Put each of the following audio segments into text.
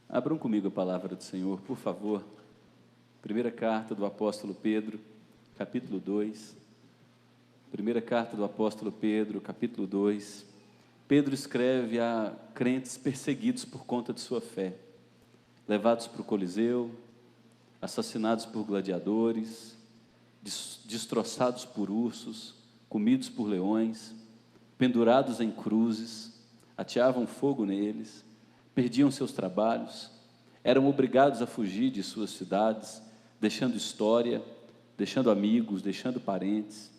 Abram comigo a palavra do Senhor, por favor. Primeira carta do apóstolo Pedro, capítulo 2. Primeira carta do apóstolo Pedro, capítulo 2. Pedro escreve a crentes perseguidos por conta de sua fé, levados para o Coliseu, assassinados por gladiadores, destroçados por ursos, comidos por leões, pendurados em cruzes, ateavam fogo neles, perdiam seus trabalhos, eram obrigados a fugir de suas cidades, deixando história, deixando amigos, deixando parentes.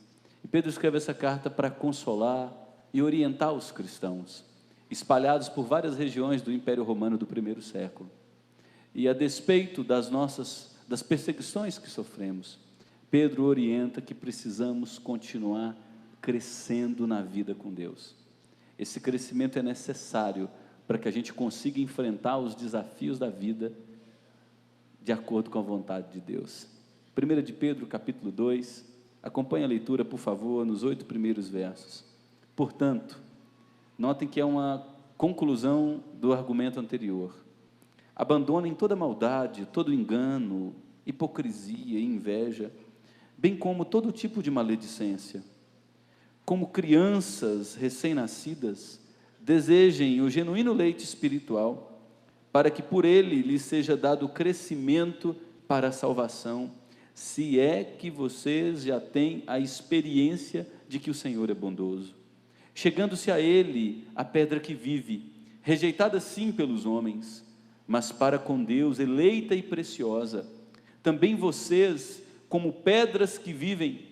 E Pedro escreve essa carta para consolar e orientar os cristãos, espalhados por várias regiões do Império Romano do primeiro século. E a despeito das perseguições que sofremos, Pedro orienta que precisamos continuar crescendo na vida com Deus. Esse crescimento é necessário para que a gente consiga enfrentar os desafios da vida de acordo com a vontade de Deus. 1 de Pedro, capítulo 2, acompanhe a leitura, por favor, nos 8 primeiros versos. Portanto, notem que é uma conclusão do argumento anterior. Abandonem toda maldade, todo engano, hipocrisia e inveja, bem como todo tipo de maledicência. Como crianças recém-nascidas, desejem o genuíno leite espiritual, para que por ele lhes seja dado crescimento para a salvação, se é que vocês já têm a experiência de que o Senhor é bondoso. Chegando-se a ele, a pedra que vive, rejeitada sim pelos homens, mas para com Deus eleita e preciosa. Também vocês, como pedras que vivem,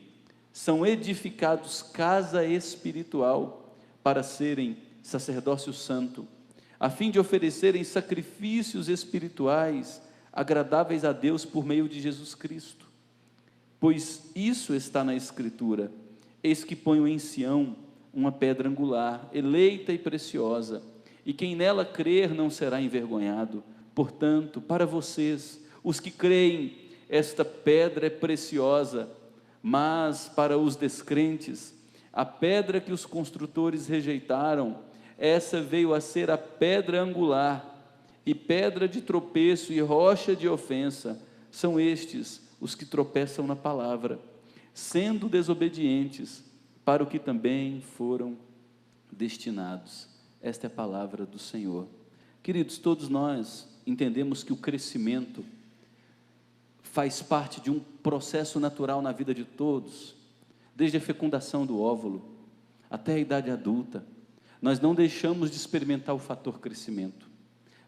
são edificados casa espiritual para serem sacerdócio santo, a fim de oferecerem sacrifícios espirituais agradáveis a Deus por meio de Jesus Cristo. Pois isso está na Escritura: eis que ponho em Sião uma pedra angular, eleita e preciosa, e quem nela crer não será envergonhado. Portanto, para vocês, os que creem, esta pedra é preciosa, mas para os descrentes, a pedra que os construtores rejeitaram, essa veio a ser a pedra angular, e pedra de tropeço e rocha de ofensa. São estes os que tropeçam na palavra, sendo desobedientes para o que também foram destinados. Esta é a palavra do Senhor. Queridos, todos nós entendemos que o crescimento faz parte de um processo natural na vida de todos, desde a fecundação do óvulo até a idade adulta. Nós não deixamos de experimentar o fator crescimento.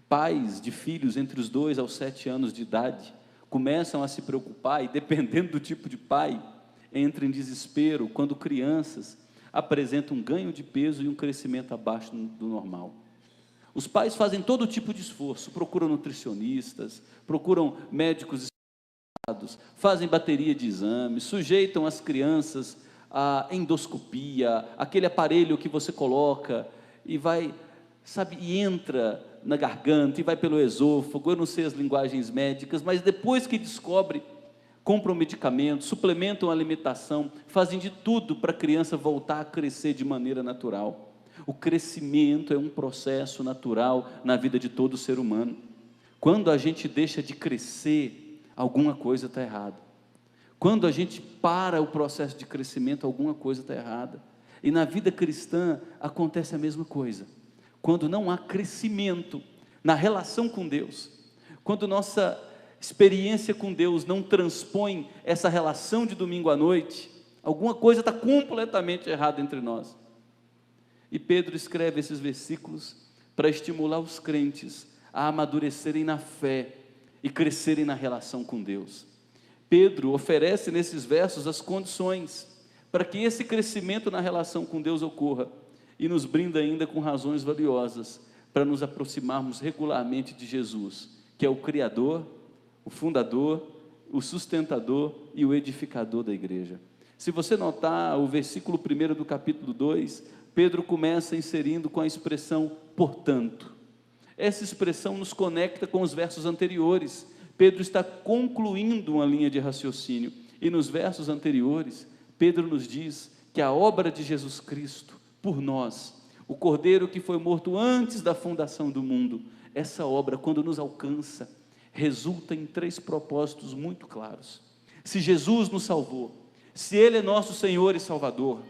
Pais de filhos entre os 2 aos 7 anos de idade começam a se preocupar, e dependendo do tipo de pai, entram em desespero quando crianças apresentam um ganho de peso e um crescimento abaixo do normal. Os pais fazem todo tipo de esforço, procuram nutricionistas, procuram médicos, fazem bateria de exames, sujeitam as crianças a endoscopia, aquele aparelho que você coloca e vai, e entra na garganta e vai pelo esôfago. Eu não sei as linguagens médicas, mas depois que descobre, compram medicamentos, suplementam a alimentação, fazem de tudo para a criança voltar a crescer de maneira natural. O crescimento é um processo natural na vida de todo ser humano. Quando a gente deixa de crescer, alguma coisa está errada. Quando a gente para o processo de crescimento, alguma coisa está errada. E na vida cristã acontece a mesma coisa. Quando não há crescimento na relação com Deus, quando nossa experiência com Deus não transpõe essa relação de domingo à noite, alguma coisa está completamente errada entre nós. E Pedro escreve esses versículos para estimular os crentes a amadurecerem na fé e crescerem na relação com Deus. Pedro oferece nesses versos as condições para que esse crescimento na relação com Deus ocorra, e nos brinda ainda com razões valiosas para nos aproximarmos regularmente de Jesus, que é o Criador, o fundador, o sustentador e o edificador da igreja. Se você notar o versículo 1 do capítulo 2, Pedro começa inserindo com a expressão portanto. Essa expressão nos conecta com os versos anteriores. Pedro está concluindo uma linha de raciocínio, e nos versos anteriores, Pedro nos diz que a obra de Jesus Cristo, por nós, o Cordeiro que foi morto antes da fundação do mundo, essa obra, quando nos alcança, resulta em 3 propósitos muito claros. Se Jesus nos salvou, se Ele é nosso Senhor e Salvador,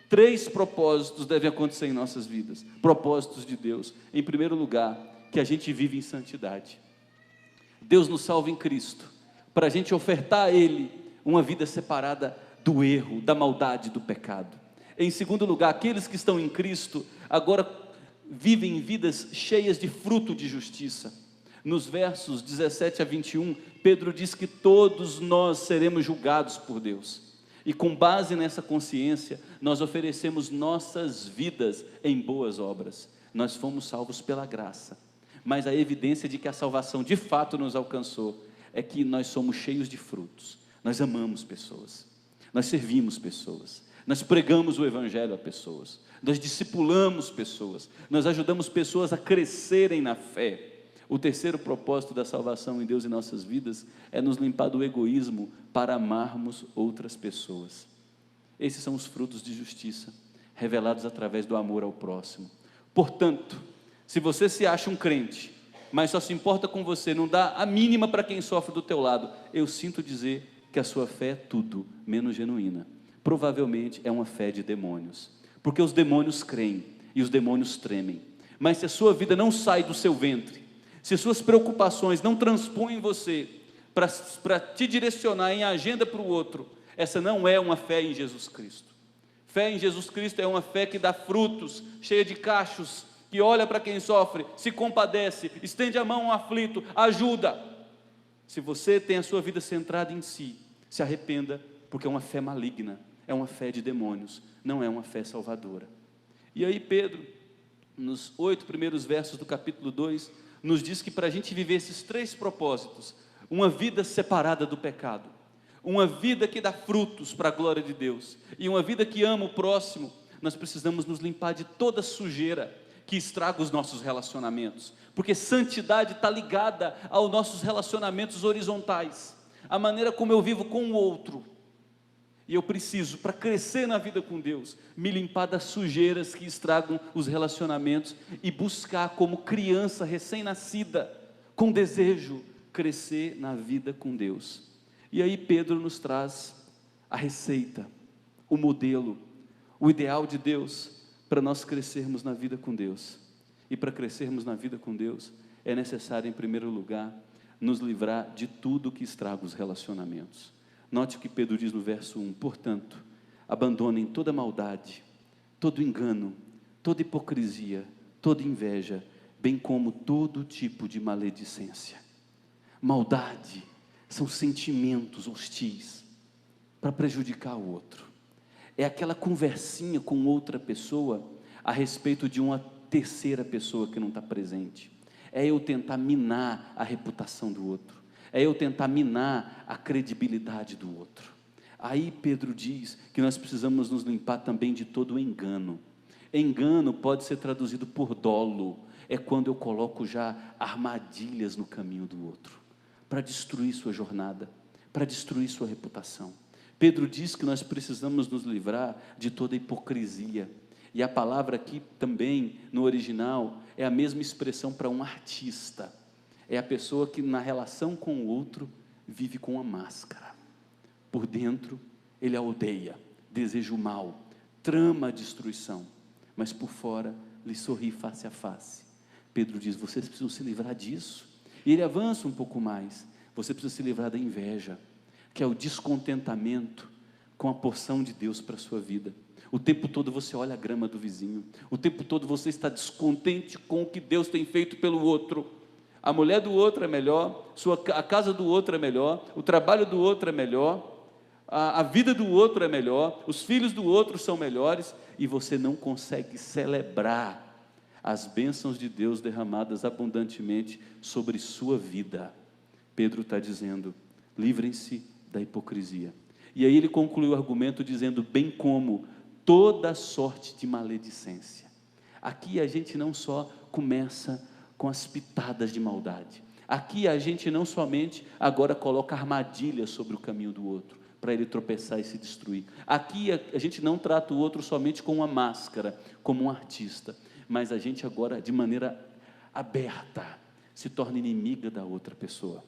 3 propósitos devem acontecer em nossas vidas, propósitos de Deus. Em primeiro lugar, que a gente vive em santidade. Deus nos salva em Cristo, para a gente ofertar a Ele uma vida separada do erro, da maldade, do pecado. Em segundo lugar, aqueles que estão em Cristo, agora vivem vidas cheias de fruto de justiça. Nos versos 17 a 21, Pedro diz que todos nós seremos julgados por Deus. E com base nessa consciência, nós oferecemos nossas vidas em boas obras. Nós fomos salvos pela graça, mas a evidência de que a salvação de fato nos alcançou é que nós somos cheios de frutos. Nós amamos pessoas, nós servimos pessoas, nós pregamos o Evangelho a pessoas, nós discipulamos pessoas, nós ajudamos pessoas a crescerem na fé. O terceiro propósito da salvação em Deus em nossas vidas é nos limpar do egoísmo para amarmos outras pessoas. Esses são os frutos de justiça, revelados através do amor ao próximo. Portanto, se você se acha um crente, mas só se importa com você, não dá a mínima para quem sofre do teu lado, eu sinto dizer que a sua fé é tudo menos genuína. Provavelmente é uma fé de demônios, porque os demônios creem e os demônios tremem. Mas se a sua vida não sai do seu ventre, se suas preocupações não transpõem você para te direcionar em agenda para o outro, essa não é uma fé em Jesus Cristo. Fé em Jesus Cristo é uma fé que dá frutos, cheia de cachos, que olha para quem sofre, se compadece, estende a mão ao aflito, ajuda. Se você tem a sua vida centrada em si, se arrependa, porque é uma fé maligna, é uma fé de demônios, não é uma fé salvadora. E aí Pedro, nos 8 primeiros versos do capítulo 2, nos diz que para a gente viver esses 3 propósitos, uma vida separada do pecado, uma vida que dá frutos para a glória de Deus, e uma vida que ama o próximo, nós precisamos nos limpar de toda sujeira que estraga os nossos relacionamentos, porque santidade está ligada aos nossos relacionamentos horizontais, a maneira como eu vivo com o outro. E eu preciso, para crescer na vida com Deus, me limpar das sujeiras que estragam os relacionamentos e buscar, como criança recém-nascida, com desejo, crescer na vida com Deus. E aí Pedro nos traz a receita, o modelo, o ideal de Deus para nós crescermos na vida com Deus. E para crescermos na vida com Deus, é necessário, em primeiro lugar, nos livrar de tudo que estraga os relacionamentos. Note o que Pedro diz no verso 1, portanto, abandonem toda maldade, todo engano, toda hipocrisia, toda inveja, bem como todo tipo de maledicência. Maldade são sentimentos hostis para prejudicar o outro. É aquela conversinha com outra pessoa a respeito de uma terceira pessoa que não está presente. É eu tentar minar a reputação do outro. É eu tentar minar a credibilidade do outro. Aí Pedro diz que nós precisamos nos limpar também de todo o engano. Engano pode ser traduzido por dolo. É quando eu coloco já armadilhas no caminho do outro, para destruir sua jornada, para destruir sua reputação. Pedro diz que nós precisamos nos livrar de toda hipocrisia. E a palavra aqui também, no original, é a mesma expressão para um artista. É a pessoa que na relação com o outro vive com uma máscara. Por dentro ele a odeia, deseja o mal, trama a destruição, mas por fora lhe sorri face a face. Pedro diz, vocês precisam se livrar disso. E ele avança um pouco mais, você precisa se livrar da inveja, que é o descontentamento com a porção de Deus para a sua vida. O tempo todo você olha a grama do vizinho, o tempo todo você está descontente com o que Deus tem feito pelo outro. A mulher do outro é melhor, a casa do outro é melhor, o trabalho do outro é melhor, a vida do outro é melhor, os filhos do outro são melhores, e você não consegue celebrar as bênçãos de Deus derramadas abundantemente sobre sua vida. Pedro está dizendo, livrem-se da hipocrisia. E aí ele conclui o argumento dizendo, bem como toda sorte de maledicência. Aqui a gente não só começa com as pitadas de maldade. Aqui a gente não somente agora coloca armadilhas sobre o caminho do outro, para ele tropeçar e se destruir. Aqui a gente não trata o outro somente com uma máscara, como um artista, mas a gente agora, de maneira aberta, se torna inimiga da outra pessoa.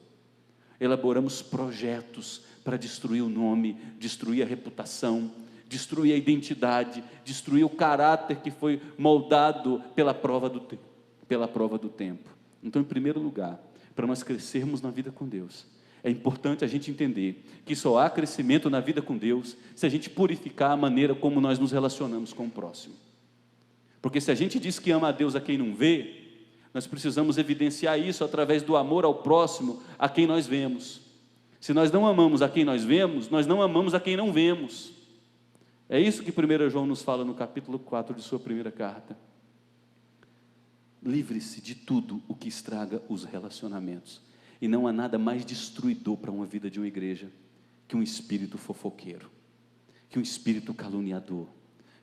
Elaboramos projetos para destruir o nome, destruir a reputação, destruir a identidade, destruir o caráter que foi moldado pela prova do tempo. Então, em primeiro lugar, para nós crescermos na vida com Deus, é importante a gente entender que só há crescimento na vida com Deus se a gente purificar a maneira como nós nos relacionamos com o próximo. Porque se a gente diz que ama a Deus a quem não vê, nós precisamos evidenciar isso através do amor ao próximo a quem nós vemos. Se nós não amamos a quem nós vemos, nós não amamos a quem não vemos. É isso que 1 João nos fala no capítulo 4 de sua primeira carta. Livre-se de tudo o que estraga os relacionamentos. E não há nada mais destruidor para uma vida de uma igreja que um espírito fofoqueiro, que um espírito caluniador,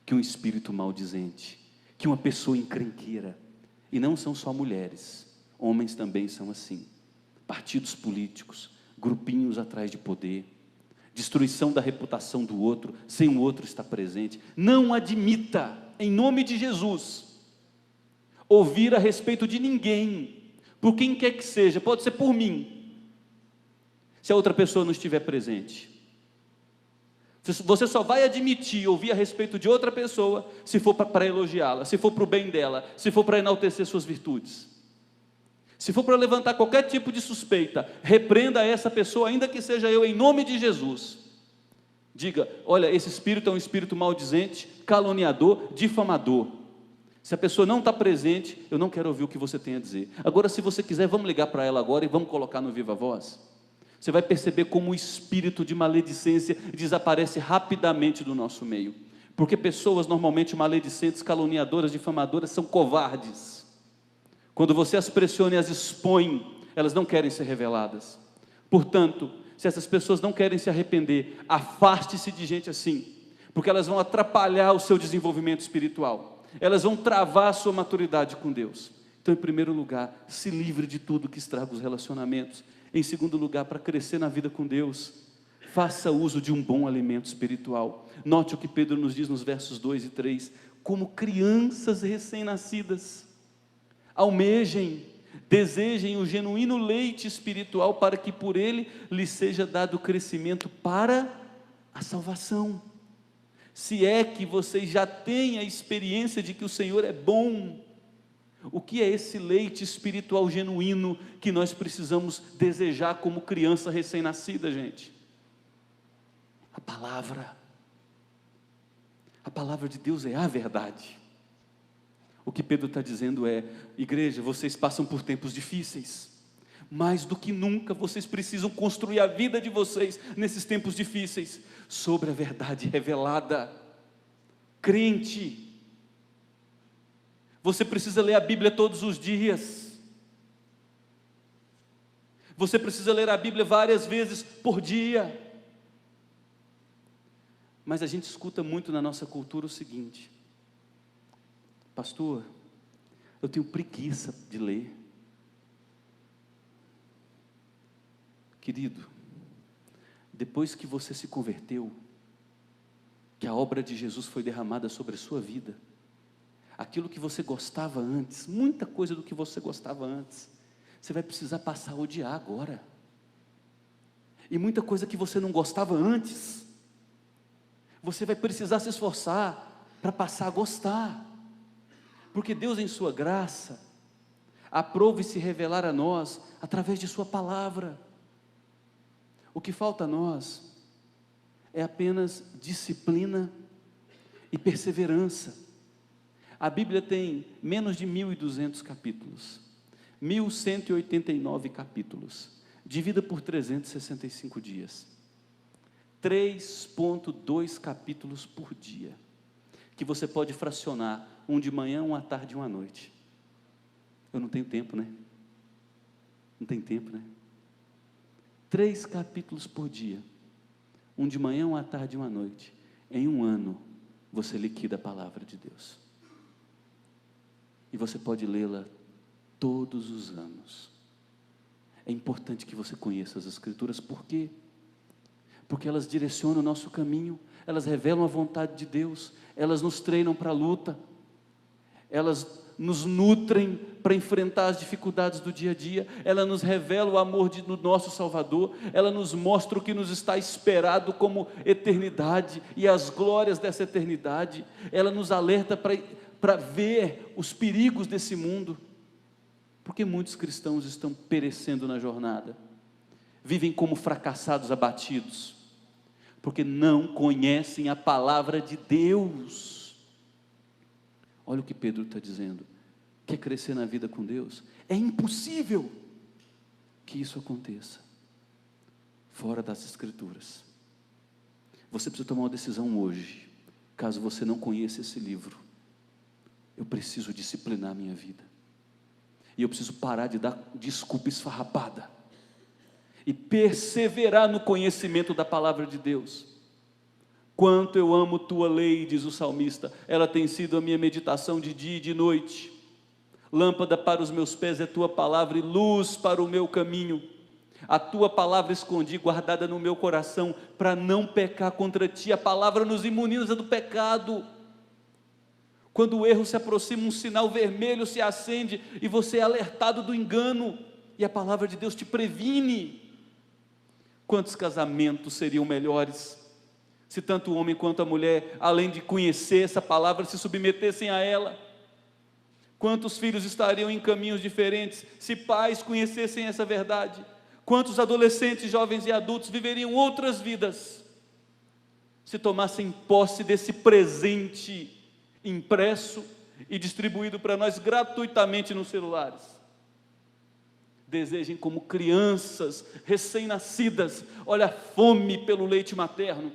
que um espírito maldizente, que uma pessoa encrenqueira. E não são só mulheres, homens também são assim. Partidos políticos, grupinhos atrás de poder, destruição da reputação do outro, sem o outro estar presente. Não admita, em nome de Jesus, ouvir a respeito de ninguém, por quem quer que seja, pode ser por mim, se a outra pessoa não estiver presente. Você só vai admitir ouvir a respeito de outra pessoa se for para elogiá-la, se for para o bem dela, se for para enaltecer suas virtudes. Se for para levantar qualquer tipo de suspeita, repreenda essa pessoa, ainda que seja eu, em nome de Jesus. Diga: olha, esse espírito é um espírito maldizente, caluniador, difamador. Se a pessoa não está presente, eu não quero ouvir o que você tem a dizer. Agora, se você quiser, vamos ligar para ela agora e vamos colocar no Viva Voz. Você vai perceber como o espírito de maledicência desaparece rapidamente do nosso meio. Porque pessoas normalmente maledicentes, caluniadoras, difamadoras, são covardes. Quando você as pressiona e as expõe, elas não querem ser reveladas. Portanto, se essas pessoas não querem se arrepender, afaste-se de gente assim, porque elas vão atrapalhar o seu desenvolvimento espiritual. Elas vão travar a sua maturidade com Deus. Então, em primeiro lugar, se livre de tudo que estraga os relacionamentos. Em segundo lugar, para crescer na vida com Deus, faça uso de um bom alimento espiritual. Note o que Pedro nos diz nos versos 2 e 3. Como crianças recém-nascidas, almejem, desejem o genuíno leite espiritual, para que por ele lhes seja dado crescimento para a salvação. Se é que vocês já têm a experiência de que o Senhor é bom, o que é esse leite espiritual genuíno que nós precisamos desejar como criança recém-nascida, gente? A palavra de Deus é a verdade. O que Pedro está dizendo é: igreja, vocês passam por tempos difíceis, mais do que nunca vocês precisam construir a vida de vocês nesses tempos difíceis, sobre a verdade revelada. Crente, você precisa ler a Bíblia todos os dias, você precisa ler a Bíblia várias vezes por dia. Mas a gente escuta muito na nossa cultura o seguinte: pastor, eu tenho preguiça de ler. Querido, depois que você se converteu, que a obra de Jesus foi derramada sobre a sua vida, aquilo que você gostava antes, muita coisa do que você gostava antes, você vai precisar passar a odiar agora. E muita coisa que você não gostava antes, você vai precisar se esforçar para passar a gostar. Porque Deus, em sua graça, aprove se revelar a nós através de sua palavra. O que falta a nós é apenas disciplina e perseverança. A Bíblia tem menos de 1.200 capítulos, 1.189 capítulos, divida por 365 dias, 3,2 capítulos por dia, que você pode fracionar, um de manhã, um à tarde e um à noite. Eu não tenho tempo, né? Não tem tempo, né? 3 capítulos por dia, um de manhã, um à tarde e uma noite. Em um ano, você liquida a palavra de Deus. E você pode lê-la todos os anos. É importante que você conheça as Escrituras. Por quê? Porque elas direcionam o nosso caminho, elas revelam a vontade de Deus, elas nos treinam para a luta, elas nos nutrem para enfrentar as dificuldades do dia a dia, ela nos revela o amor do nosso Salvador, ela nos mostra o que nos está esperado como eternidade e as glórias dessa eternidade, ela nos alerta para ver os perigos desse mundo, porque muitos cristãos estão perecendo na jornada, vivem como fracassados, abatidos, porque não conhecem a palavra de Deus. Olha o que Pedro está dizendo: quer crescer na vida com Deus? É impossível que isso aconteça fora das Escrituras. Você precisa tomar uma decisão hoje, caso você não conheça esse livro. Eu preciso disciplinar a minha vida, e eu preciso parar de dar desculpa esfarrapada, e perseverar no conhecimento da palavra de Deus. Quanto eu amo tua lei, diz o salmista, ela tem sido a minha meditação de dia e de noite. Lâmpada para os meus pés é tua palavra e luz para o meu caminho. A tua palavra escondi, guardada no meu coração, para não pecar contra ti. A palavra nos imuniza do pecado. Quando o erro se aproxima, um sinal vermelho se acende e você é alertado do engano, e a palavra de Deus te previne. Quantos casamentos seriam melhores se tanto o homem quanto a mulher, além de conhecer essa palavra, se submetessem a ela? Quantos filhos estariam em caminhos diferentes se pais conhecessem essa verdade? Quantos adolescentes, jovens e adultos viveriam outras vidas se tomassem posse desse presente impresso e distribuído para nós gratuitamente nos celulares? Desejem como crianças recém-nascidas, olha a fome pelo leite materno,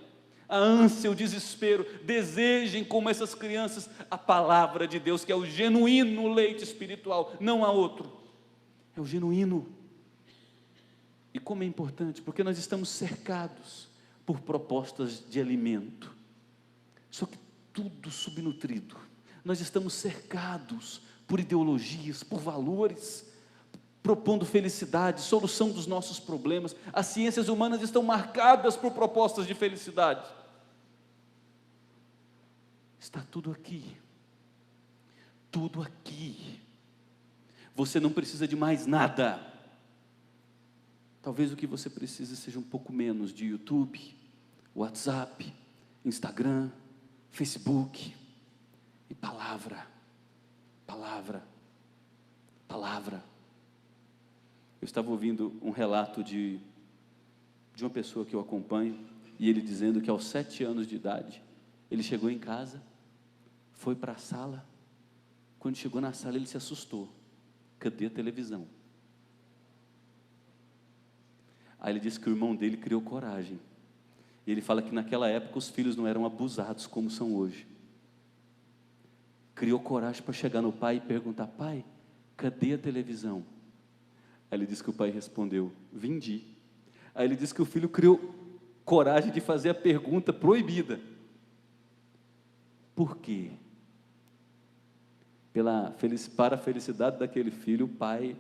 a ânsia, o desespero. Desejem como essas crianças a palavra de Deus, que é o genuíno leite espiritual, não há outro, é o genuíno. E como é importante, porque nós estamos cercados por propostas de alimento, só que tudo subnutrido. Nós estamos cercados por ideologias, por valores, propondo felicidade, solução dos nossos problemas. As ciências humanas estão marcadas por propostas de felicidade. Está tudo aqui, tudo aqui. Você não precisa de mais nada. Talvez o que você precise seja um pouco menos de YouTube, WhatsApp, Instagram, Facebook, e palavra, palavra, palavra. Eu estava ouvindo um relato de uma pessoa que eu acompanho, e ele dizendo que aos 7 anos de idade, ele chegou em casa, foi para a sala, quando chegou na sala ele se assustou: cadê a televisão? Aí ele disse que o irmão dele criou coragem, e ele fala que naquela época os filhos não eram abusados como são hoje. Criou coragem para chegar no pai e perguntar: pai, cadê a televisão? Aí ele disse que o pai respondeu: vendi. Aí ele disse que o filho criou coragem de fazer a pergunta proibida: por quê? Para a felicidade daquele filho, o pai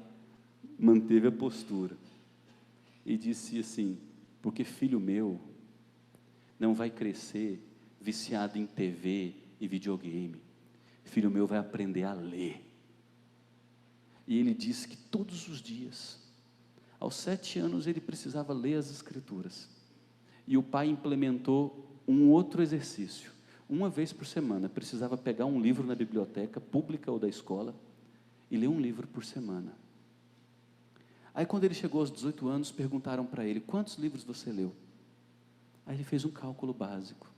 manteve a postura e disse assim: porque filho meu não vai crescer viciado em TV e videogame, filho meu vai aprender a ler. E ele disse que todos os dias, aos 7 anos, ele precisava ler as Escrituras, e o pai implementou um outro exercício: uma vez por semana, precisava pegar um livro na biblioteca pública ou da escola, e ler um livro por semana. Aí quando ele chegou aos 18 anos, perguntaram para ele: quantos livros você leu? Aí ele fez um cálculo básico: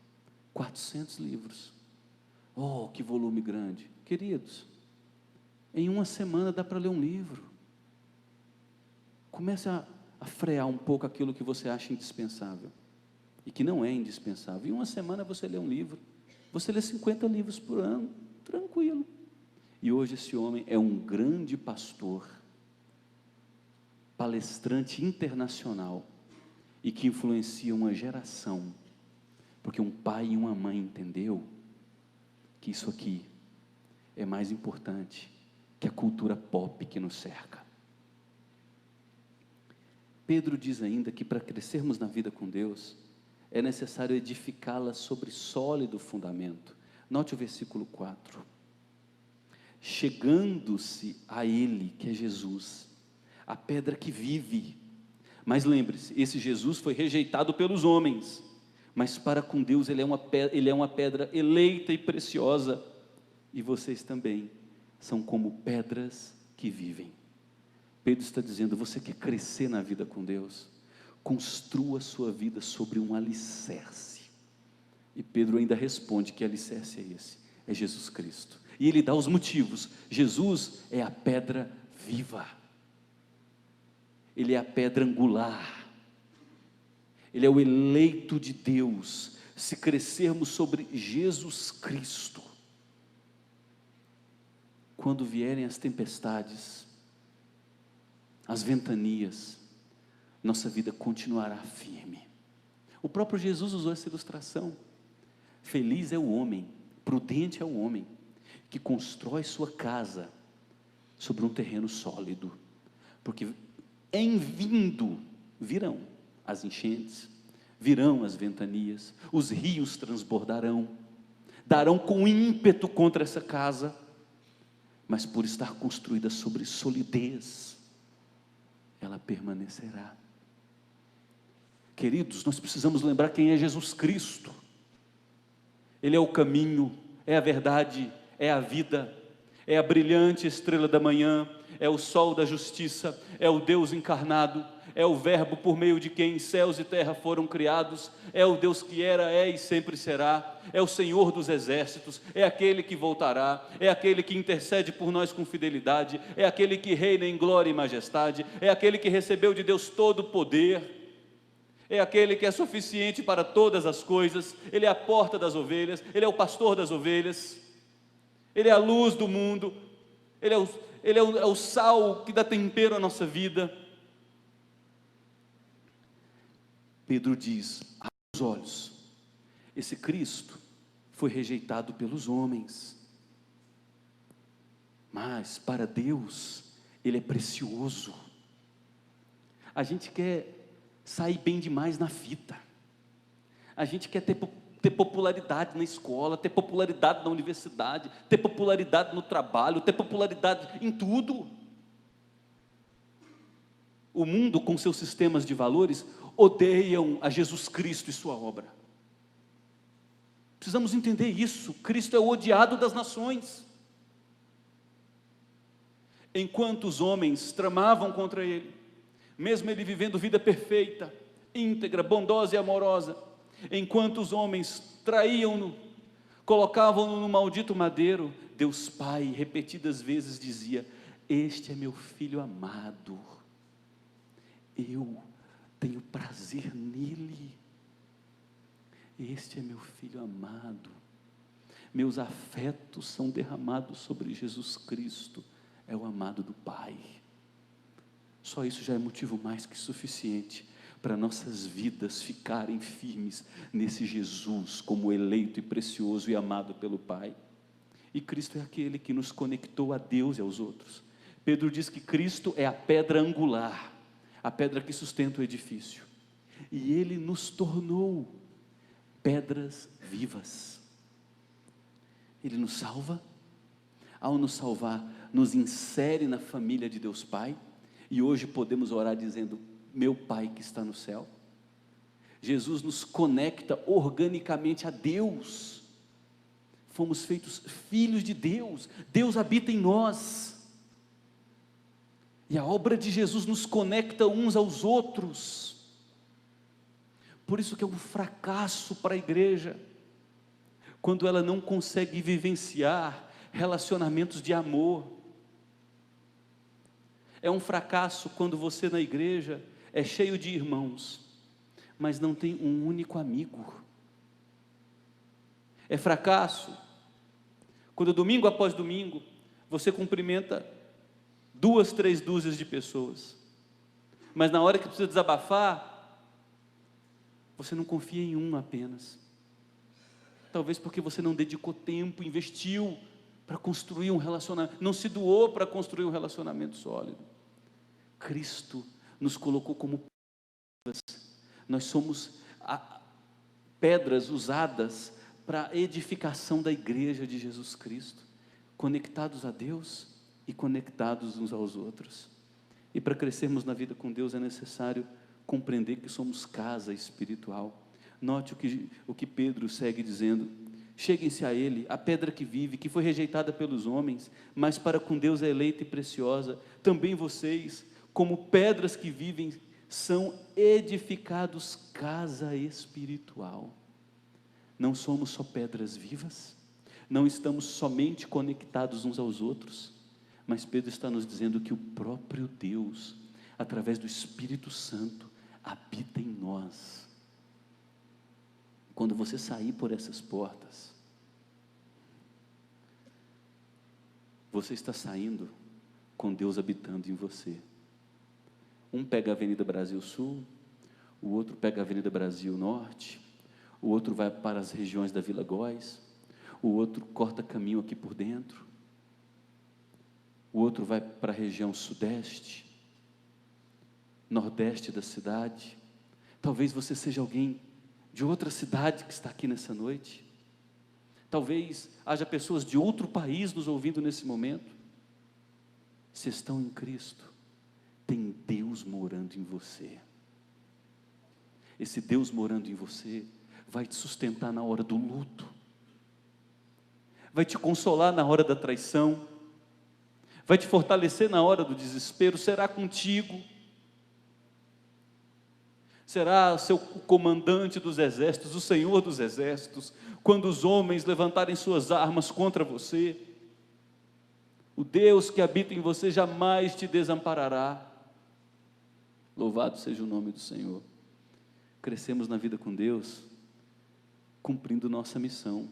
400 livros. Oh, que volume grande! Queridos, em uma semana dá para ler um livro. Comece a frear um pouco aquilo que você acha indispensável, e que não é indispensável. Em uma semana você lê um livro, você lê 50 livros por ano, tranquilo. E hoje esse homem é um grande pastor, palestrante internacional, e que influencia uma geração, porque um pai e uma mãe entendeu que isso aqui é mais importante que a cultura pop que nos cerca. Pedro diz ainda que para crescermos na vida com Deus, é necessário edificá-la sobre sólido fundamento. Note o versículo 4. chegando-se a ele, que é Jesus, a pedra que vive. Mas lembre-se, esse Jesus foi rejeitado pelos homens, mas para com Deus ele é uma pedra eleita e preciosa, e vocês também são como pedras que vivem. Pedro está dizendo: você quer crescer na vida com Deus? Construa a sua vida sobre um alicerce. E Pedro ainda responde: que alicerce é esse? É Jesus Cristo. E ele dá os motivos. Jesus é a pedra viva, ele é a pedra angular, ele é o eleito de Deus. Se crescermos sobre Jesus Cristo, quando vierem as tempestades, as ventanias, nossa vida continuará firme. O próprio Jesus usou essa ilustração: feliz é o homem, prudente é o homem, que constrói sua casa sobre um terreno sólido, porque em vindo virão as enchentes, virão as ventanias, os rios transbordarão, darão com ímpeto contra essa casa, mas por estar construída sobre solidez, ela permanecerá. Queridos, nós precisamos lembrar quem é Jesus Cristo. Ele é o caminho, é a verdade, é a vida, é a brilhante estrela da manhã, é o sol da justiça, é o Deus encarnado, é o verbo por meio de quem céus e terra foram criados, é o Deus que era, é e sempre será, é o Senhor dos exércitos, é aquele que voltará, é aquele que intercede por nós com fidelidade, é aquele que reina em glória e majestade, é aquele que recebeu de Deus todo o poder, é aquele que é suficiente para todas as coisas. Ele é a porta das ovelhas, ele é o pastor das ovelhas, ele é a luz do mundo, ele é o sal que dá tempero à nossa vida. Pedro diz: abre os olhos, esse Cristo foi rejeitado pelos homens, mas para Deus ele é precioso. A gente quer sair bem demais na fita, a gente quer ter popularidade na escola, ter popularidade na universidade, ter popularidade no trabalho, ter popularidade em tudo. O mundo, com seus sistemas de valores, odeiam a Jesus Cristo e sua obra. Precisamos entender isso. Cristo é o odiado das nações. Enquanto os homens tramavam contra ele, mesmo ele vivendo vida perfeita, íntegra, bondosa e amorosa, enquanto os homens traíam-no, colocavam-no no maldito madeiro, Deus Pai repetidas vezes dizia: este é meu filho amado, eu tenho prazer nele, este é meu filho amado, meus afetos são derramados sobre Jesus Cristo, é o amado do Pai. Só isso já é motivo mais que suficiente para nossas vidas ficarem firmes nesse Jesus como eleito e precioso e amado pelo Pai. E Cristo é aquele que nos conectou a Deus e aos outros. Pedro diz que Cristo é a pedra angular, a pedra que sustenta o edifício, e Ele nos tornou pedras vivas. Ele nos salva, ao nos salvar, nos insere na família de Deus Pai, e hoje podemos orar dizendo: meu Pai que está no céu. Jesus nos conecta organicamente a Deus, fomos feitos filhos de Deus, Deus habita em nós, e a obra de Jesus nos conecta uns aos outros. Por isso que é um fracasso para a igreja quando ela não consegue vivenciar relacionamentos de amor. É um fracasso quando você na igreja é cheio de irmãos, mas não tem um único amigo. É fracasso quando domingo após domingo você cumprimenta 2, 3 dúzias de pessoas, mas na hora que precisa desabafar, você não confia em um apenas. Talvez porque você não dedicou tempo, investiu para construir um relacionamento, não se doou para construir um relacionamento sólido. Cristo nos colocou como pedras, nós somos pedras usadas para a edificação da igreja de Jesus Cristo. conectados a Deus e conectados uns aos outros. E para crescermos na vida com Deus é necessário compreender que somos casa espiritual. Note o que Pedro segue dizendo: cheguem-se a Ele, a pedra que vive, que foi rejeitada pelos homens, mas para com Deus é eleita e preciosa. Também vocês, como pedras que vivem, são edificados casa espiritual. Não somos só pedras vivas, não estamos somente conectados uns aos outros, mas Pedro está nos dizendo que o próprio Deus, através do Espírito Santo, habita em nós. Quando você sair por essas portas, você está saindo com Deus habitando em você. Um pega a Avenida Brasil Sul, o outro pega a Avenida Brasil Norte, o outro vai para as regiões da Vila Góes, o outro corta caminho aqui por dentro, o outro vai para a região sudeste, nordeste da cidade. Talvez você seja alguém de outra cidade que está aqui nessa noite. Talvez haja pessoas de outro país nos ouvindo nesse momento. Se estão em Cristo, tem Deus morando em você. Esse Deus morando em você vai te sustentar na hora do luto, vai te consolar na hora da traição, vai te fortalecer na hora do desespero, será contigo, será o comandante dos exércitos, o Senhor dos exércitos, quando os homens levantarem suas armas contra você. O Deus que habita em você jamais te desamparará. Louvado seja o nome do Senhor. Crescemos na vida com Deus, cumprindo nossa missão.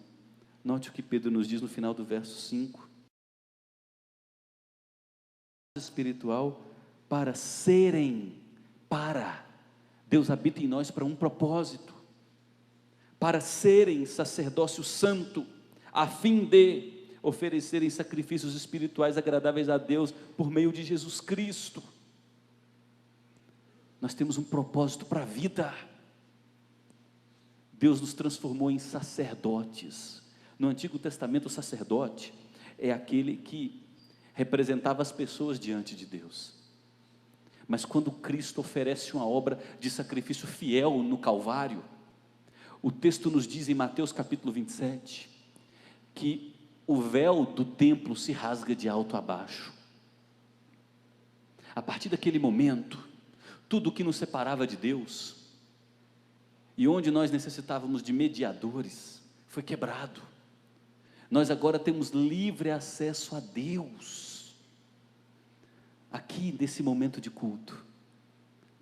Note o que Pedro nos diz no final do verso 5. Espiritual para serem, Deus habita em nós para um propósito, para serem sacerdócio santo, a fim de oferecerem sacrifícios espirituais agradáveis a Deus por meio de Jesus Cristo. Nós temos um propósito para a vida. Deus nos transformou em sacerdotes. No Antigo Testamento, o sacerdote é aquele que representava as pessoas diante de Deus. Mas quando Cristo oferece uma obra de sacrifício fiel no Calvário, o texto nos diz em Mateus capítulo 27, que o véu do templo se rasga de alto a baixo. A partir daquele momento, tudo o que nos separava de Deus, e onde nós necessitávamos de mediadores, foi quebrado. Nós agora temos livre acesso a Deus. Aqui, nesse momento de culto,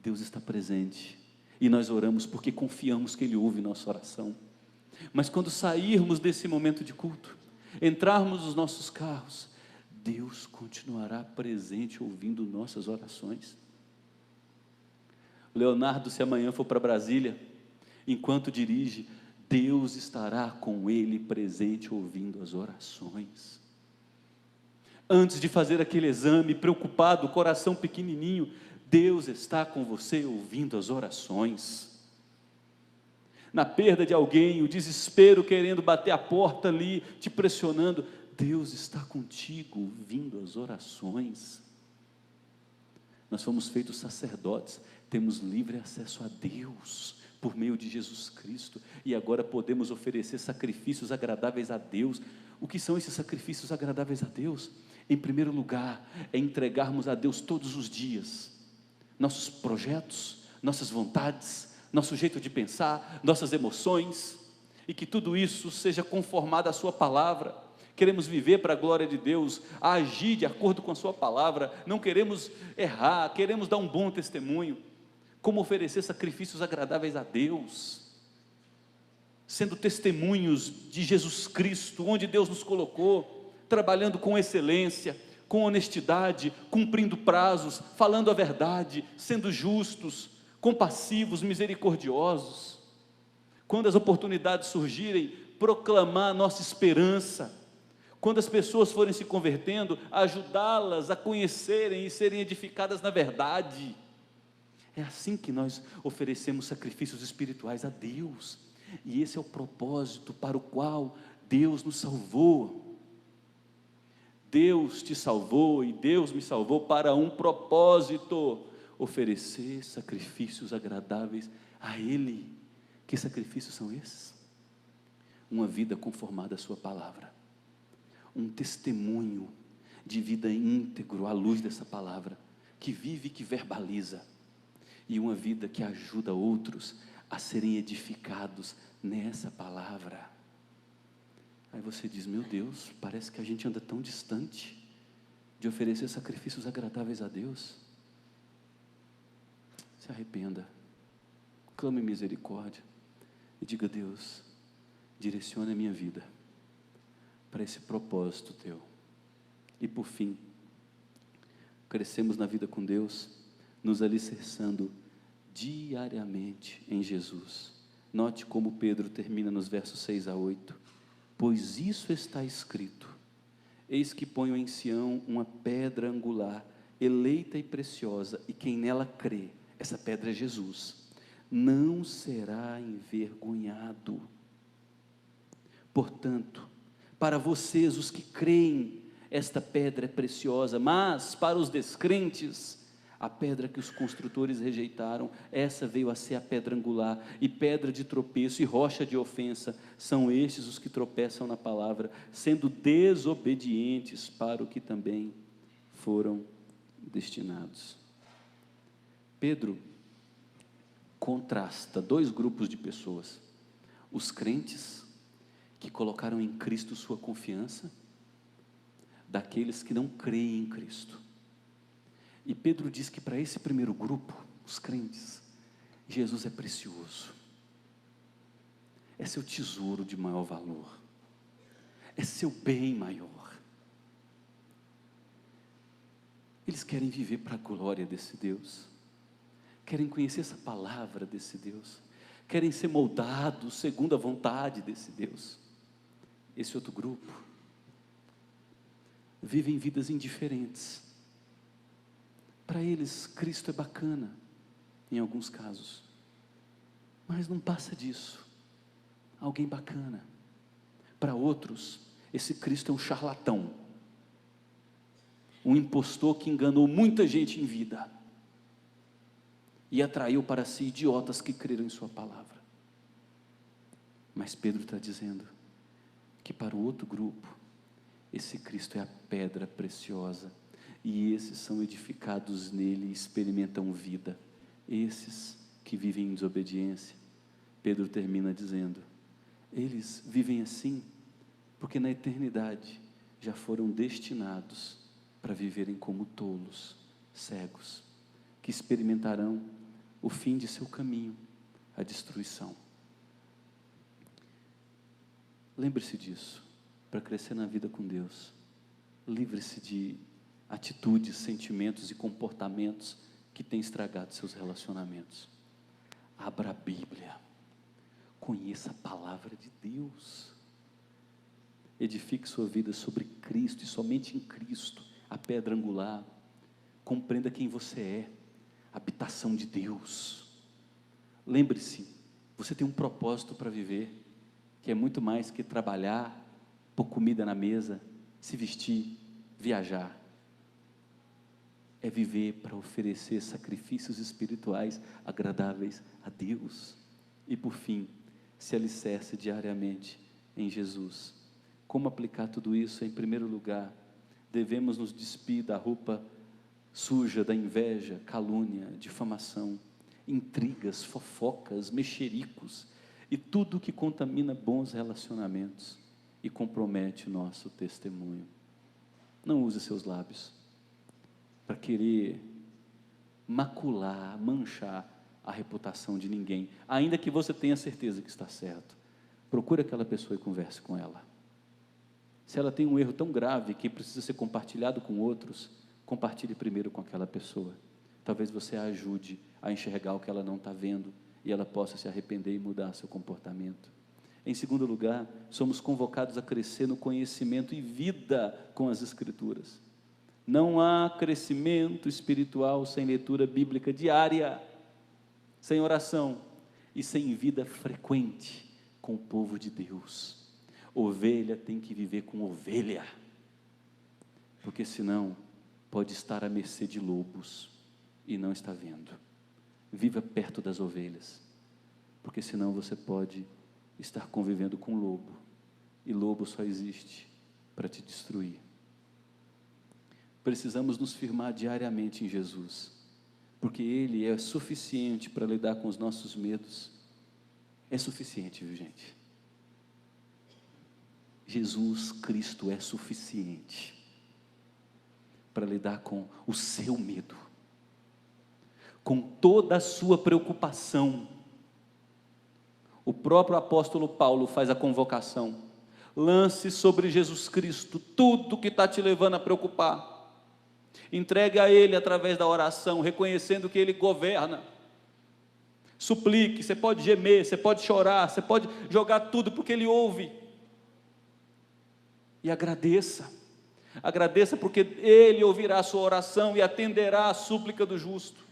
Deus está presente, e nós oramos porque confiamos que Ele ouve nossa oração. Mas quando sairmos desse momento de culto, entrarmos nos nossos carros, Deus continuará presente ouvindo nossas orações. Leonardo, se amanhã for para Brasília, enquanto dirige, Deus estará com ele presente ouvindo as orações. Antes de fazer aquele exame, preocupado, coração pequenininho, Deus está com você ouvindo as orações. Na perda de alguém, o desespero querendo bater a porta ali, te pressionando, Deus está contigo ouvindo as orações. Nós fomos feitos sacerdotes, temos livre acesso a Deus por meio de Jesus Cristo, e agora podemos oferecer sacrifícios agradáveis a Deus. O que são esses sacrifícios agradáveis a Deus? Em primeiro lugar, é entregarmos a Deus todos os dias nossos projetos, nossas vontades, nosso jeito de pensar, nossas emoções, e que tudo isso seja conformado à sua palavra. Queremos viver para a glória de Deus, agir de acordo com a sua palavra, não queremos errar, queremos dar um bom testemunho. Como oferecer sacrifícios agradáveis a Deus, sendo testemunhos de Jesus Cristo, onde Deus nos colocou, trabalhando com excelência, com honestidade, cumprindo prazos, falando a verdade, sendo justos, compassivos, misericordiosos. Quando as oportunidades surgirem, proclamar a nossa esperança. Quando as pessoas forem se convertendo, ajudá-las a conhecerem e serem edificadas na verdade. É assim que nós oferecemos sacrifícios espirituais a Deus, e esse é o propósito para o qual Deus nos salvou. Deus te salvou e Deus me salvou para um propósito: oferecer sacrifícios agradáveis a Ele. Que sacrifícios são esses? Uma vida conformada à sua palavra, um testemunho de vida íntegro à luz dessa palavra, que vive e que verbaliza, e uma vida que ajuda outros a serem edificados nessa palavra. Aí você diz: meu Deus, parece que a gente anda tão distante de oferecer sacrifícios agradáveis a Deus. Se arrependa, clame misericórdia e diga: Deus, direcione a minha vida para esse propósito teu. E por fim, crescemos na vida com Deus, nos alicerçando diariamente em Jesus. Note como Pedro termina nos versos 6 a 8: pois isso está escrito: eis que ponho em Sião uma pedra angular, eleita e preciosa, e quem nela crê, essa pedra é Jesus, não será envergonhado. Portanto, para vocês, os que creem, esta pedra é preciosa, mas para os descrentes, a pedra que os construtores rejeitaram, essa veio a ser a pedra angular, e pedra de tropeço e rocha de ofensa. São estes os que tropeçam na palavra, sendo desobedientes para o que também foram destinados. Pedro contrasta dois grupos de pessoas: os crentes, que colocaram em Cristo sua confiança, daqueles que não creem em Cristo. E Pedro diz que para esse primeiro grupo, os crentes, Jesus é precioso, é seu tesouro de maior valor, é seu bem maior. Eles querem viver para a glória desse Deus, querem conhecer essa palavra desse Deus, querem ser moldados segundo a vontade desse Deus. Esse outro grupo vivem vidas indiferentes. Para eles, Cristo é bacana, em alguns casos, mas não passa disso. Alguém bacana. Para outros, esse Cristo é um charlatão, um impostor que enganou muita gente em vida e atraiu para si idiotas que creram em sua palavra. Mas Pedro está dizendo que para o outro grupo, esse Cristo é a pedra preciosa, e esses são edificados nele e experimentam vida. Esses que vivem em desobediência, Pedro termina dizendo, eles vivem assim porque na eternidade já foram destinados para viverem como tolos, cegos, que experimentarão o fim de seu caminho, a destruição. Lembre-se disso, para crescer na vida com Deus. Livre-se de atitudes, sentimentos e comportamentos que têm estragado seus relacionamentos. Abra a Bíblia, conheça a palavra de Deus, edifique sua vida sobre Cristo e somente em Cristo, a pedra angular. Compreenda quem você é, habitação de Deus. Lembre-se, você tem um propósito para viver, que é muito mais que trabalhar, pôr comida na mesa, se vestir, viajar. É viver para oferecer sacrifícios espirituais agradáveis a Deus. E por fim, se alicerce diariamente em Jesus. Como aplicar tudo isso? Em primeiro lugar, devemos nos despir da roupa suja da inveja, calúnia, difamação, intrigas, fofocas, mexericos e tudo que contamina bons relacionamentos e compromete o nosso testemunho. Não use seus lábios para querer macular, manchar a reputação de ninguém, ainda que você tenha certeza que está certo. Procure aquela pessoa e converse com ela. Se ela tem um erro tão grave que precisa ser compartilhado com outros, compartilhe primeiro com aquela pessoa. Talvez você a ajude a enxergar o que ela não está vendo e ela possa se arrepender e mudar seu comportamento. Em segundo lugar, somos convocados a crescer no conhecimento e vida com as Escrituras. Não há crescimento espiritual sem leitura bíblica diária, sem oração e sem vida frequente com o povo de Deus. Ovelha tem que viver com ovelha. porque senão pode estar à mercê de lobos e não está vendo. Viva perto das ovelhas, porque senão você pode estar convivendo com lobo, e lobo só existe para te destruir. Precisamos nos firmar diariamente em Jesus, porque Ele é suficiente para lidar com os nossos medos. É suficiente, viu, gente? Jesus Cristo é suficiente para lidar com o seu medo, com toda a sua preocupação. O próprio apóstolo Paulo faz a convocação: lance sobre Jesus Cristo tudo que está te levando a preocupar, entregue a Ele através da oração, reconhecendo que Ele governa. Suplique, você pode gemer, você pode chorar, você pode jogar tudo, porque Ele ouve. E agradeça porque Ele ouvirá a sua oração e atenderá a súplica do justo.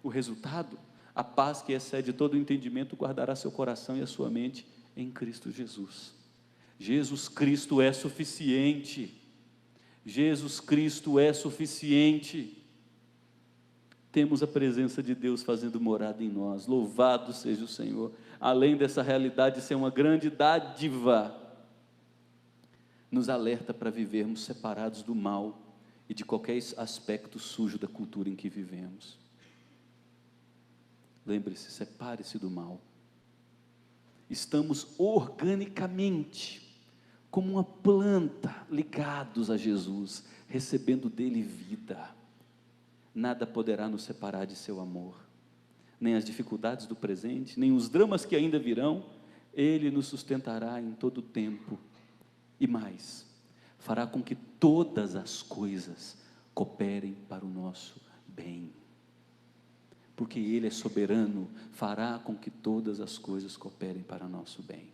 O resultado, a paz que excede todo o entendimento, guardará seu coração e a sua mente em Cristo Jesus. Jesus Cristo é suficiente. Jesus Cristo é suficiente. Temos a presença de Deus fazendo morada em nós. Louvado seja o Senhor. Além dessa realidade ser uma grande dádiva, nos alerta para vivermos separados do mal e de qualquer aspecto sujo da cultura em que vivemos. Lembre-se, separe-se do mal. Estamos organicamente, como uma planta, ligados a Jesus, recebendo dele vida. Nada poderá nos separar de seu amor, nem as dificuldades do presente, nem os dramas que ainda virão. Ele nos sustentará em todo o tempo, e mais, fará com que todas as coisas cooperem para o nosso bem. Porque Ele é soberano, fará com que todas as coisas cooperem para o nosso bem.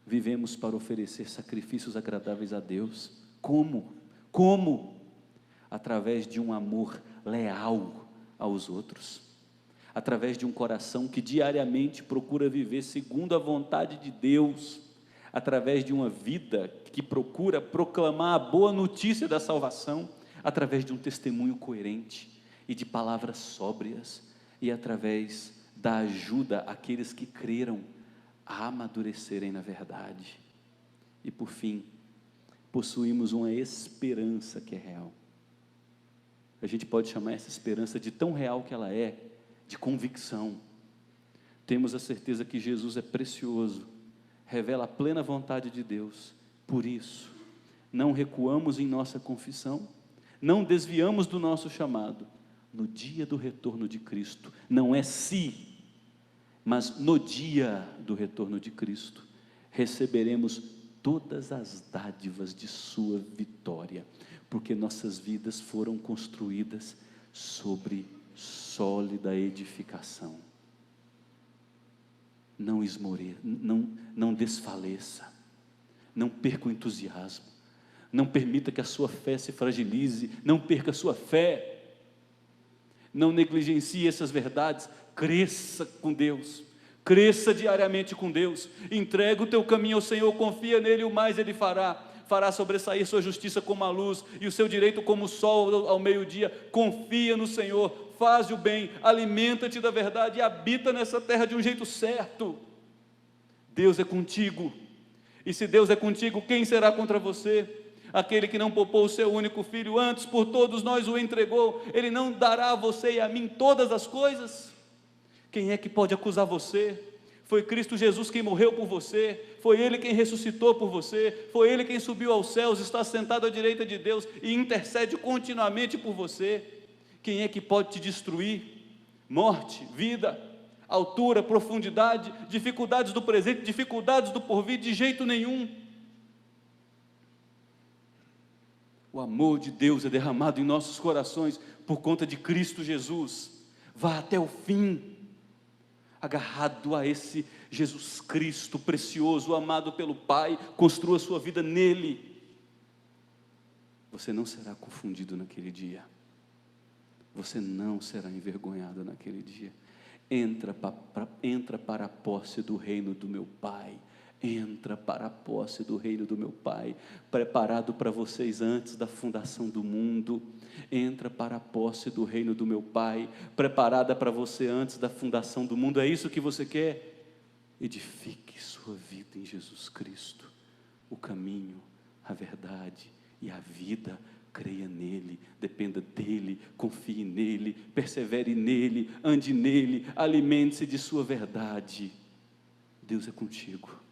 Vivemos para oferecer sacrifícios agradáveis a Deus. Como? Através de um amor leal aos outros, através de um coração que diariamente procura viver segundo a vontade de Deus, através de uma vida que procura proclamar a boa notícia da salvação, através de um testemunho coerente e de palavras sóbrias, e através da ajuda àqueles que creram a amadurecerem na verdade. E por fim, possuímos uma esperança que é real. A gente pode chamar essa esperança de tão real que ela é, de convicção. Temos a certeza que Jesus é precioso, revela a plena vontade de Deus. Por isso, não recuamos em nossa confissão, não desviamos do nosso chamado. No dia do retorno de Cristo, não é se, mas no dia do retorno de Cristo, receberemos todas as dádivas de sua vitória, porque nossas vidas foram construídas sobre sólida edificação. Não esmoreça, não desfaleça, não perca o entusiasmo, não permita que a sua fé se fragilize, não perca a sua fé, não negligencie essas verdades. Cresça com Deus, cresça diariamente com Deus, entrega o teu caminho ao Senhor, confia nele, o mais Ele fará sobressair sua justiça como a luz, e o seu direito como o sol ao meio-dia. Confia no Senhor, faz o bem, alimenta-te da verdade, e habita nessa terra de um jeito certo. Deus é contigo, e se Deus é contigo, quem será contra você? Aquele que não poupou o seu único filho, antes por todos nós o entregou, Ele não dará a você e a mim todas as coisas? Quem é que pode acusar você? Foi Cristo Jesus quem morreu por você, foi Ele quem ressuscitou por você, foi Ele quem subiu aos céus, está sentado à direita de Deus e intercede continuamente por você. Quem é que pode te destruir? Morte, vida, altura, profundidade, dificuldades do presente, dificuldades do porvir? De jeito nenhum. O amor de Deus é derramado em nossos corações por conta de Cristo Jesus. Vá até o fim, agarrado a esse Jesus Cristo precioso, amado pelo Pai. Construa sua vida nele. Você não será confundido naquele dia, você não será envergonhado naquele dia. Entra para a posse do reino do meu Pai, Entra para a posse do reino do meu Pai, preparado para vocês antes da fundação do mundo. Entra para a posse do reino do meu Pai, preparada para você antes da fundação do mundo. É isso que você quer? Edifique sua vida em Jesus Cristo, o caminho, a verdade e a vida. Creia nele, dependa dele, confie nele, persevere nele, ande nele, alimente-se de sua verdade. Deus é contigo.